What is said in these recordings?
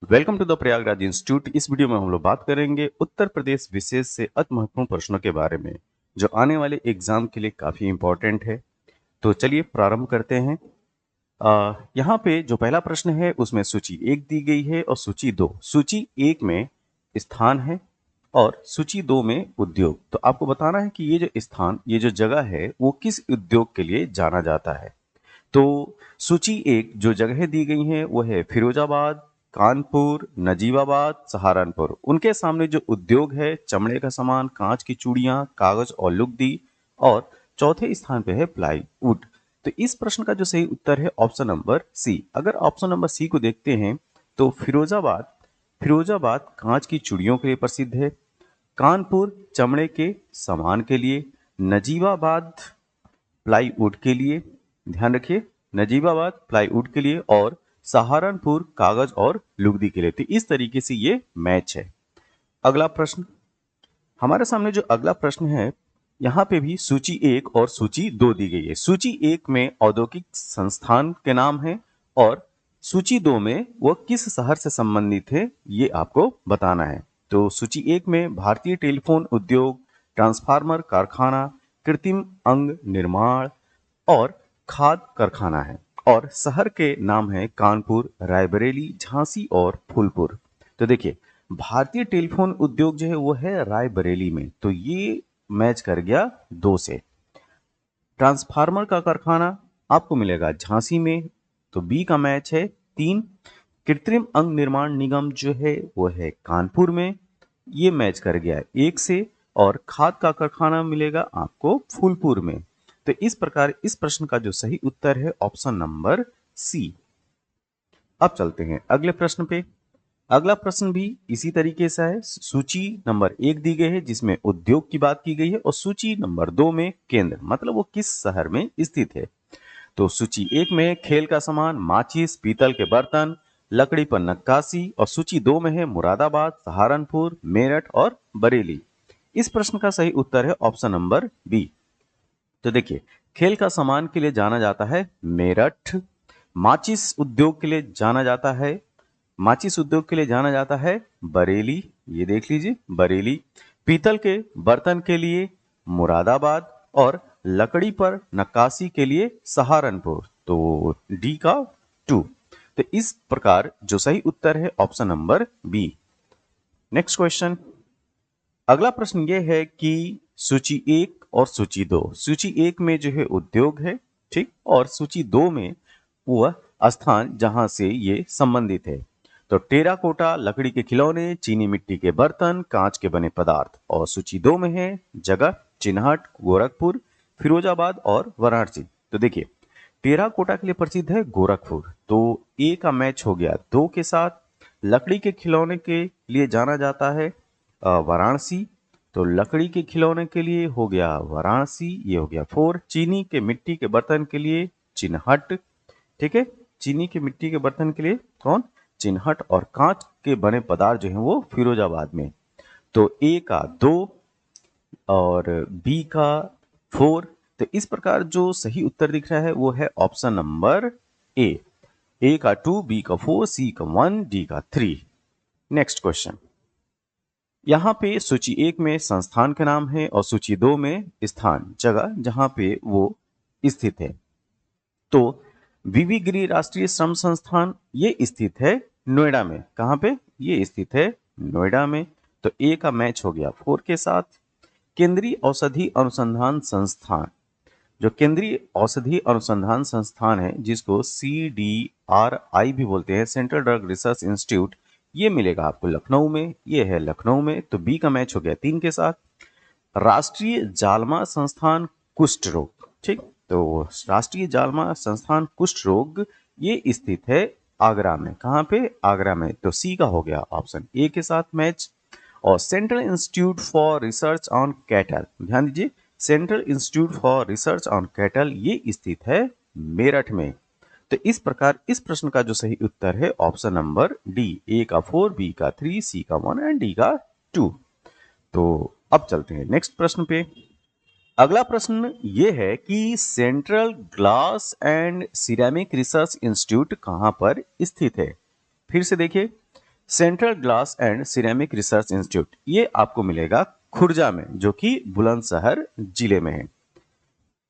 Welcome to the Prayagraj institute. इस video में हम लोग बात करेंगे उत्तर प्रदेश विशेष से अति महत्वपूर्ण प्रश्नों के बारे में जो आने वाले एग्जाम के लिए काफी इंपॉर्टेंट है। तो चलिए प्रारंभ करते हैं। यहाँ पे जो पहला प्रश्न है उसमें सूची एक दी गई है और सूची दो। सूची एक में स्थान है और सूची दो में उद्योग। तो आपको बताना है कि ये जो स्थान, ये जो जगह है वो किस उद्योग के लिए जाना जाता है। तो सूची एक जो जगह दी गई हैं वो है फिरोजाबाद, कानपुर, नजीबाबाद, सहारनपुर। उनके सामने जो उद्योग है चमड़े का सामान, कांच की चूड़ियां, कागज और लुगदी। और चौथे स्थान पे है प्लाईवुड। तो इस प्रश्न का जो सही उत्तर है ऑप्शन नंबर सी। अगर ऑप्शन नंबर सी को देखते हैं तो फिरोजाबाद, फिरोजाबाद कांच की चूड़ियों के लिए प्रसिद्ध है। कानपुर चमड़े के सामान के लिए। नजीबाबाद प्लाईवुड के लिए, ध्यान रखिए, नजीबाबाद प्लाईवुड के लिए और सहारनपुर कागज और लुगदी के लिए। तो इस तरीके से ये मैच है। अगला प्रश्न, हमारे सामने जो अगला प्रश्न है यहाँ पे भी सूची एक और सूची दो दी गई है। सूची एक में औद्योगिक संस्थान के नाम है और सूची दो में वो किस शहर से संबंधित है ये आपको बताना है। तो सूची एक में भारतीय टेलीफोन उद्योग, ट्रांसफार्मर कारखाना, कृत्रिम अंग निर्माण और खाद कारखाना है। और शहर के नाम है कानपुर, रायबरेली, झांसी और फूलपुर। तो देखिए, भारतीय टेलीफोन उद्योग जो है वो है रायबरेली में, तो ये मैच कर गया दो से। ट्रांसफार्मर का कारखाना आपको मिलेगा झांसी में, तो बी का मैच है तीन। कृत्रिम अंग निर्माण निगम जो है वो है कानपुर में, ये मैच कर गया है एक से। और खाद का कारखाना मिलेगा आपको फूलपुर में। तो इस प्रकार इस प्रश्न का जो सही उत्तर है ऑप्शन नंबर सी। अब चलते हैं अगले प्रश्न पे। अगला प्रश्न भी इसी तरीके से है। सूची नंबर एक दी गई है जिसमें उद्योग की बात की गई है और सूची नंबर दो में केंद्र, मतलब वो किस शहर में स्थित है। तो सूची एक में खेल का सामान, माचिस, पीतल के बर्तन, लकड़ी पर नक्काशी। और सूची दो में है मुरादाबाद, सहारनपुर, मेरठ और बरेली। इस प्रश्न का सही उत्तर है ऑप्शन नंबर बी। तो देखिए, खेल का सामान के लिए जाना जाता है मेरठ। माचिस उद्योग के लिए जाना जाता है, माचिस उद्योग के लिए जाना जाता है बरेली, ये देख लीजिए बरेली। पीतल के बर्तन के लिए मुरादाबाद और लकड़ी पर नक्काशी के लिए सहारनपुर। तो डी का टू। तो इस प्रकार जो सही उत्तर है option number B. Next question, अगला प्रश्न ये है कि सूची एक और सूची दो। सूची एक में जो है उद्योग है, ठीक, और सूची दो में वह स्थान जहां से ये संबंधित है। तो टेराकोटा लकड़ी के खिलौने, चीनी मिट्टी के बर्तन, कांच के बने पदार्थ। और सूची दो में है जगह चिन्हट, गोरखपुर, फिरोजाबाद और वाराणसी। तो देखिए, टेराकोटा के लिए प्रसिद्ध है गोरखपुर, तो ए का मैच हो गया दो के साथ। लकड़ी के खिलौने के लिए जाना जाता है वाराणसी, तो लकड़ी के खिलौने के लिए हो गया वाराणसी, ये हो गया फोर। चीनी के मिट्टी के बर्तन के लिए चिन्हट, ठीक है, चीनी के मिट्टी के बर्तन के लिए कौन, चिन्हट। और कांच के बने पदार्थ जो है वो फिरोजाबाद में। तो ए का दो और बी का फोर। तो इस प्रकार जो सही उत्तर दिख रहा है वो है ऑप्शन नंबर ए। ए का टू, बी का फोर, सी का वन, डी का थ्री। नेक्स्ट क्वेश्चन, यहाँ पे सूची एक में संस्थान का नाम है और सूची दो में स्थान, जगह जहां पे वो स्थित है। तो वीवी गिरी राष्ट्रीय श्रम संस्थान ये स्थित है नोएडा में। कहाँ पे ये स्थित है, नोएडा में। तो ए का मैच हो गया फोर के साथ। केंद्रीय औषधि अनुसंधान संस्थान, जो केंद्रीय औषधि अनुसंधान संस्थान है जिसको CDRI भी बोलते हैं, सेंट्रल ड्रग रिसर्च इंस्टीट्यूट, ये मिलेगा आपको लखनऊ में, ये है लखनऊ में। तो बी का मैच हो गया तीन के साथ। राष्ट्रीय जालमा संस्थान कुष्ठ रोग, ठीक, तो राष्ट्रीय जालमा संस्थान कुष्ठ रोग ये स्थित है आगरा में। कहाँ पे, आगरा में। तो सी का हो गया ऑप्शन ए के साथ मैच। और central institute for research on cattle, ध्यान दीजिए, central institute for research on cattle ये स्थित है मेरठ में। तो इस प्रकार इस प्रश्न का जो सही उत्तर है ऑप्शन नंबर डी, ए का फोर, बी का थ्री, सी का वन एंड डी का टू। तो अब चलते हैं नेक्स्ट प्रश्न पे। अगला प्रश्न ये है कि central glass and ceramic research institute कहां पर स्थित है। फिर से देखिए, central glass and ceramic research institute, ये आपको मिलेगा खुर्जा में, जो कि बुलंदशहर जिले में है।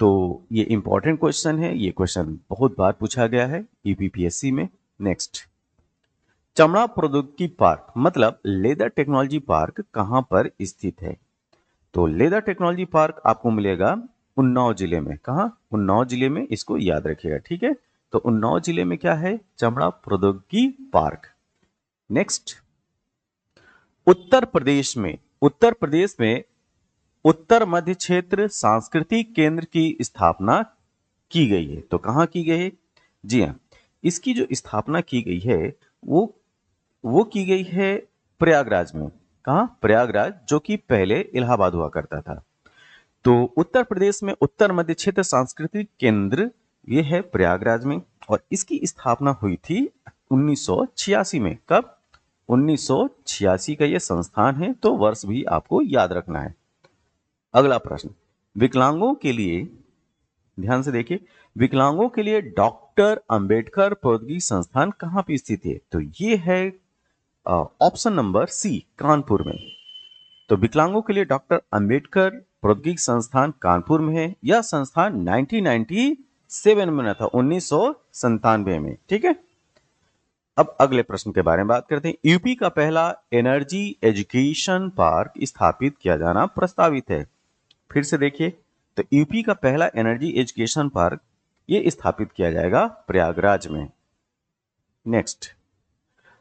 तो ये इंपॉर्टेंट क्वेश्चन है, ये क्वेश्चन बहुत बार पूछा गया है यूपीपीएससी में। नेक्स्ट, चमड़ा प्रौद्योगिकी पार्क मतलब लेदर टेक्नोलॉजी पार्क कहां पर स्थित है? तो लेदर टेक्नोलॉजी पार्क आपको मिलेगा उन्नाव जिले में। कहां? उन्नाव जिले में, इसको याद रखिएगा, ठीक है। तो उन्नाव जिले में क्या है? चमड़ा प्रौद्योगिकी पार्क। नेक्स्ट, उत्तर प्रदेश में उत्तर मध्य क्षेत्र सांस्कृतिक केंद्र की स्थापना की गई है। तो कहां की गई है? जी हाँ, इसकी जो स्थापना की गई है वो की गई है प्रयागराज में। कहां? प्रयागराज, जो कि पहले इलाहाबाद हुआ करता था। तो उत्तर प्रदेश में उत्तर मध्य क्षेत्र सांस्कृतिक केंद्र ये है प्रयागराज में, और इसकी स्थापना हुई थी 1986 में। कब? 1986 का ये संस्थान है, तो वर्ष भी आपको याद रखना है। अगला प्रश्न, विकलांगों के लिए, ध्यान से देखिए, विकलांगों के लिए डॉक्टर अंबेडकर प्रौद्योगिकी संस्थान कहां पे स्थित है? तो ये है ऑप्शन नंबर सी, कानपुर में। तो विकलांगों के लिए डॉक्टर अंबेडकर प्रौद्योगिकी संस्थान कानपुर में है। यह संस्थान 1997 में बना था, 1997 में, ठीक है। अब अगले प्रश्न के बारे में बात करते हैं। यूपी का पहला एनर्जी एजुकेशन पार्क स्थापित किया जाना प्रस्तावित है। फिर से देखिए, तो यूपी का पहला एनर्जी एजुकेशन पार्क ये स्थापित किया जाएगा प्रयागराज में। नेक्स्ट,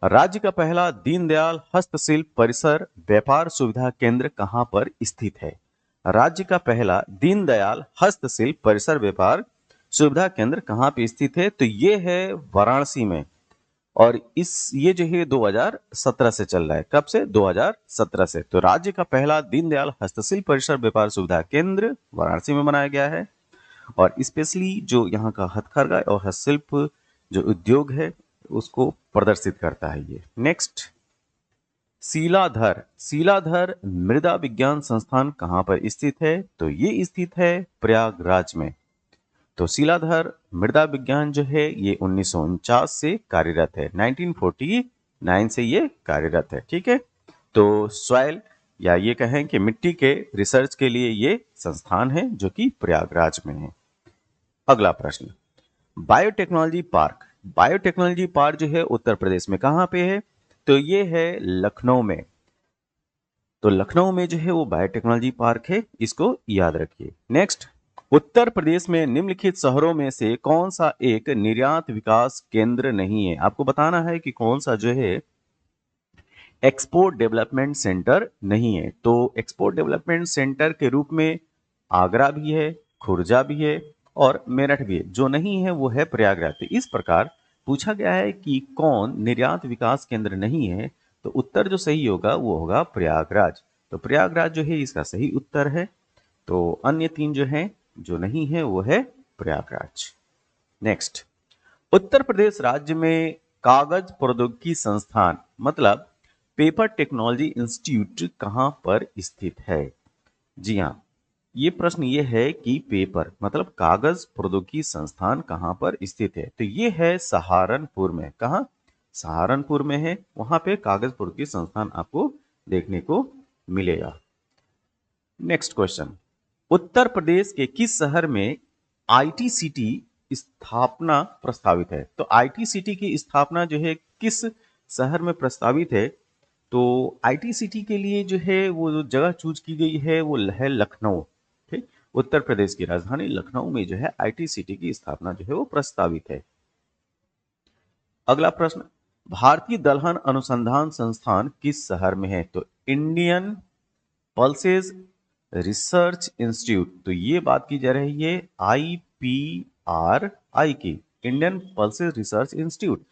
राज्य का पहला दीनदयाल हस्तशिल्प परिसर व्यापार सुविधा केंद्र कहां पर स्थित है? राज्य का पहला दीनदयाल हस्तशिल्प परिसर व्यापार सुविधा केंद्र कहां पर स्थित है? तो ये है वाराणसी में, और ये जो है 2017 से चल रहा है। कब से? 2017 से। तो राज्य का पहला दीनदयाल हस्तशिल्प परिसर व्यापार सुविधा केंद्र वाराणसी में बनाया गया है, और स्पेशली जो यहाँ का हथकरघा और हस्तशिल्प जो उद्योग है उसको प्रदर्शित करता है ये। नेक्स्ट, सीलाधर मृदा विज्ञान संस्थान कहां पर स्थित है? तो ये स्थित है प्रयागराज में। तो सीलाधर मृदा विज्ञान जो है ये 1949 से कार्यरत है, 1949 से ये कार्यरत है, ठीक है। तो सॉइल या ये कहें कि मिट्टी के रिसर्च के लिए ये संस्थान है जो कि प्रयागराज में है। अगला प्रश्न, बायोटेक्नोलॉजी पार्क जो है उत्तर प्रदेश में कहां पे है? तो ये है लखनऊ में। तो लखनऊ में जो है वो बायोटेक्नोलॉजी पार्क है, इसको याद रखिए। नेक्स्ट, उत्तर प्रदेश में निम्नलिखित शहरों में से कौन सा एक निर्यात विकास केंद्र नहीं है? आपको बताना है कि कौन सा जो है एक्सपोर्ट डेवलपमेंट सेंटर नहीं है। तो एक्सपोर्ट डेवलपमेंट सेंटर के रूप में आगरा भी है, खुर्जा भी है और मेरठ भी है। जो नहीं है वो है प्रयागराज। तो इस प्रकार पूछा गया है कि कौन निर्यात विकास केंद्र नहीं है, तो उत्तर जो सही होगा वो होगा प्रयागराज। तो प्रयागराज जो है इसका सही उत्तर है। तो अन्य तीन जो हैं जो नहीं है वो है प्रयागराज। नेक्स्ट, उत्तर प्रदेश राज्य में कागज प्रौद्योगिकी संस्थान मतलब पेपर टेक्नोलॉजी इंस्टीट्यूट कहां पर स्थित है? जी हां, ये प्रश्न ये है कि पेपर मतलब कागज प्रौद्योगिकी संस्थान कहां पर स्थित है? तो ये है सहारनपुर में। कहां? सहारनपुर में है, वहां पे कागज प्रौद्योगिकी संस्थान आपको देखने को मिलेगा। नेक्स्ट क्वेश्चन, उत्तर प्रदेश के किस शहर में आईटी सिटी स्थापना प्रस्तावित है? तो आईटी सिटी की स्थापना जो है किस शहर में प्रस्तावित है? तो आईटी सिटी के लिए जो है वो जो जगह चूज की गई है वो है लखनऊ। ठीक, उत्तर प्रदेश की राजधानी लखनऊ में जो है आईटी सिटी की स्थापना जो है वो प्रस्तावित है। अगला प्रश्न, भारतीय दलहन अनुसंधान संस्थान किस शहर में है? तो इंडियन पल्सेस रिसर्च इंस्टीट्यूट, तो ये बात की जा रही है IPRI की, इंडियन पल्सेस रिसर्च इंस्टीट्यूट।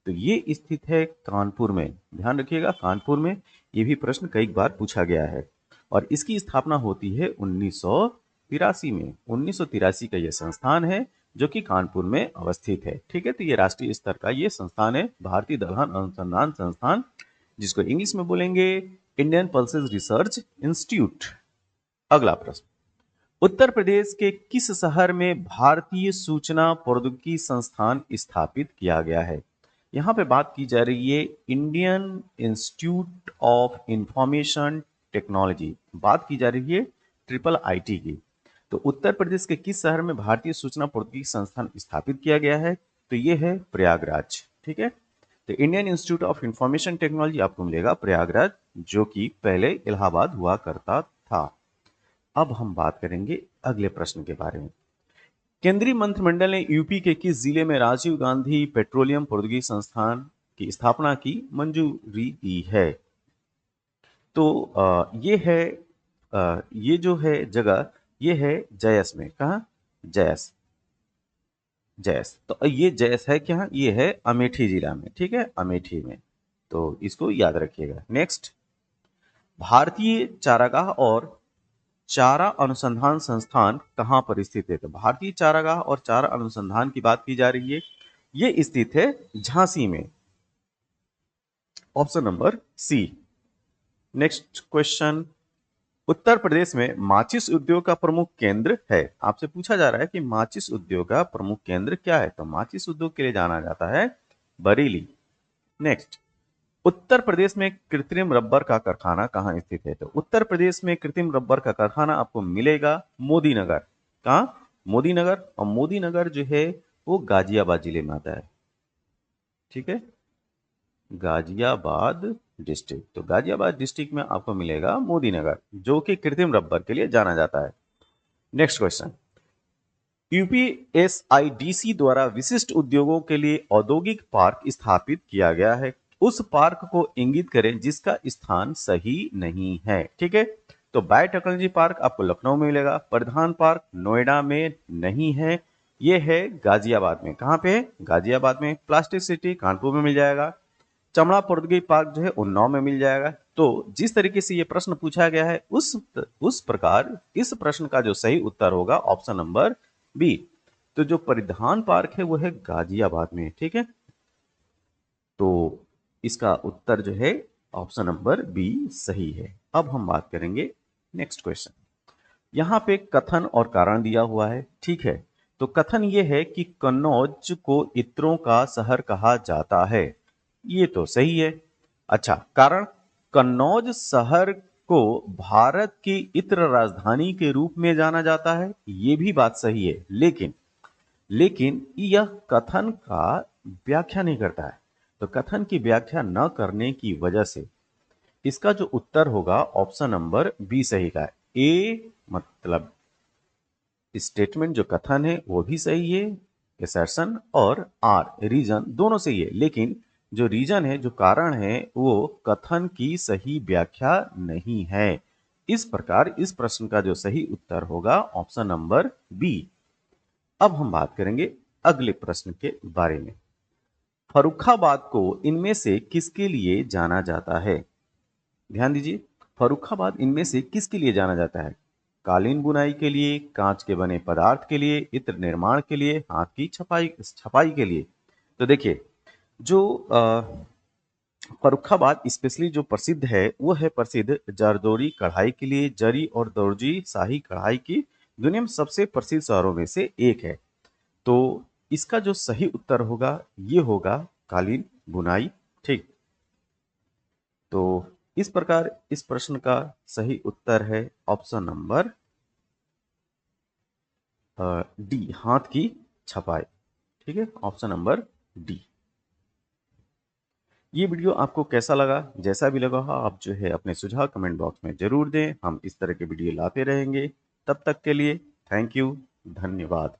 तो ये स्थित है कानपुर में। ध्यान रखिएगा, कानपुर में। ये भी प्रश्न कई बार पूछा गया है, और इसकी स्थापना होती है 1983 में। 1983 का यह संस्थान है जो कि कानपुर में अवस्थित है, ठीक है। तो ये राष्ट्रीय स्तर का ये संस्थान है, भारतीय दलहन अनुसंधान संस्थान, जिसको इंग्लिश में बोलेंगे इंडियन पल्सेस रिसर्च इंस्टीट्यूट। अगला प्रश्न, उत्तर प्रदेश के किस शहर में भारतीय सूचना प्रौद्योगिकी संस्थान स्थापित किया गया है? यहाँ पे बात की जा रही है Indian institute of information technology, बात की जा रही है ट्रिपल आईटी की। तो उत्तर प्रदेश के किस शहर में भारतीय सूचना प्रौद्योगिकी संस्थान स्थापित किया गया है? तो ये है प्रयागराज। ठीक है, तो Indian institute of information technology आपको मिलेगा प्रयागराज, जो कि पहले इलाहाबाद हुआ करता था। अब हम बात करेंगे अगले प्रश्न के बारे में। केंद्रीय मंत्रिमंडल ने यूपी के किस जिले में राजीव गांधी पेट्रोलियम प्रौद्योगिकी संस्थान की स्थापना की मंजूरी दी है? तो ये है ये जो है जगह, ये है जयस में। कहाँ? जयस। जयस, तो ये जयस है क्या? ये है अमेठी जिला में। ठीक है, अमेठी में, तो इसको याद रखिएगा। नेक्स्ट, भारतीय चारागाह और चारा अनुसंधान संस्थान कहाँ पर स्थित है? तो भारतीय चारागाह और चारा अनुसंधान की बात की जा रही है, ये स्थित है झांसी में। Option number C. Next question, Uttar Pradesh में माचिस उद्योग का प्रमुख केंद्र है। आपसे पूछा जा रहा है कि माचिस उद्योग का प्रमुख केंद्र क्या है? तो माचिस उद्योग के लिए जाना जाता है बरेली। नेक्स्ट, उत्तर प्रदेश में कृत्रिम रबर का कारखाना कहाँ स्थित है? तो उत्तर प्रदेश में कृत्रिम रबर का कारखाना आपको मिलेगा मोदी नगर। कहाँ? मोदी नगर। और मोदी नगर जो है वो गाजियाबाद जिले में आता है। ठीक है, गाजियाबाद डिस्ट्रिक्ट। तो गाजियाबाद डिस्ट्रिक्ट में आपको मिलेगा मोदी नगर, जो कि कृत्रिम रबर के लिए जाना जाता है। नेक्स्ट क्वेश्चन, यूपीएसआईडीसी द्वारा विशिष्ट उद्योगों के लिए औद्योगिक पार्क स्थापित किया गया है। उस पार्क को इंगित करें जिसका स्थान सही नहीं है। ठीक है, तो बायोटेक्नोलॉजी पार्क आपको लखनऊ में मिलेगा, प्रधान पार्क नोएडा में नहीं है, ये है गाजियाबाद में। कहाँ पे है? गाजियाबाद में। प्लास्टिक सिटी कानपुर में मिल जाएगा। चमड़ा प्रौद्योगिकी पार्क जो है उन्नाव में मिल जाएगा। तो जिस तरीके से ये प्रश्न पूछा गया है उस प्रकार इस प्रश्न का जो सही उत्तर होगा ऑप्शन नंबर बी। तो जो परिधान पार्क है वो है गाजियाबाद में। ठीक है, तो इसका उत्तर जो है ऑप्शन नंबर बी सही है। अब हम बात करेंगे नेक्स्ट क्वेश्चन। यहाँ पे कथन और कारण दिया हुआ है। ठीक है, तो कथन ये है कि कन्नौज को इत्रों का शहर कहा जाता है, ये तो सही है। अच्छा, कारण, कन्नौज शहर को भारत की इत्र राजधानी के रूप में जाना जाता है, ये भी बात सही है। लेकिन यह कथन का व्याख्या नहीं करता है। तो कथन की व्याख्या न करने की वजह से इसका जो उत्तर होगा ऑप्शन नंबर बी सही का है। ए मतलब स्टेटमेंट जो कथन है वो भी सही है, असर्शन, और आर रीजन दोनों सही है, लेकिन जो रीजन है, जो कारण है, वो कथन की सही व्याख्या नहीं है। इस प्रकार इस प्रश्न का जो सही उत्तर होगा ऑप्शन नंबर बी। अब हम बात करेंगे अगले प्रश्न के बारे में। फर्रुखाबाद को इनमें से किसके लिए जाना जाता है? ध्यान दीजिए, फर्रुखाबाद इनमें से किसके लिए जाना जाता है? कालीन बुनाई के लिए, कांच के बने पदार्थ के लिए, इत्र निर्माण के लिए, हाथ की छपाई छपाई के लिए। तो देखिए, जो फर्रुखाबाद स्पेशली जो प्रसिद्ध है वो है प्रसिद्ध जरदोरी कढ़ाई के लिए। जरी और दर्जी शाही कढ़ाई की दुनिया में सबसे प्रसिद्ध शहरों में से एक है। तो इसका जो सही उत्तर होगा ये होगा कालीन बुनाई। ठीक, तो इस प्रकार इस प्रश्न का सही उत्तर है ऑप्शन नंबर डी, हाथ की छपाई। ठीक है, ऑप्शन नंबर डी। ये वीडियो आपको कैसा लगा? जैसा भी लगा हो आप जो है अपने सुझाव कमेंट बॉक्स में जरूर दें। हम इस तरह के वीडियो लाते रहेंगे। तब तक के लिए थैंक यू, धन्यवाद।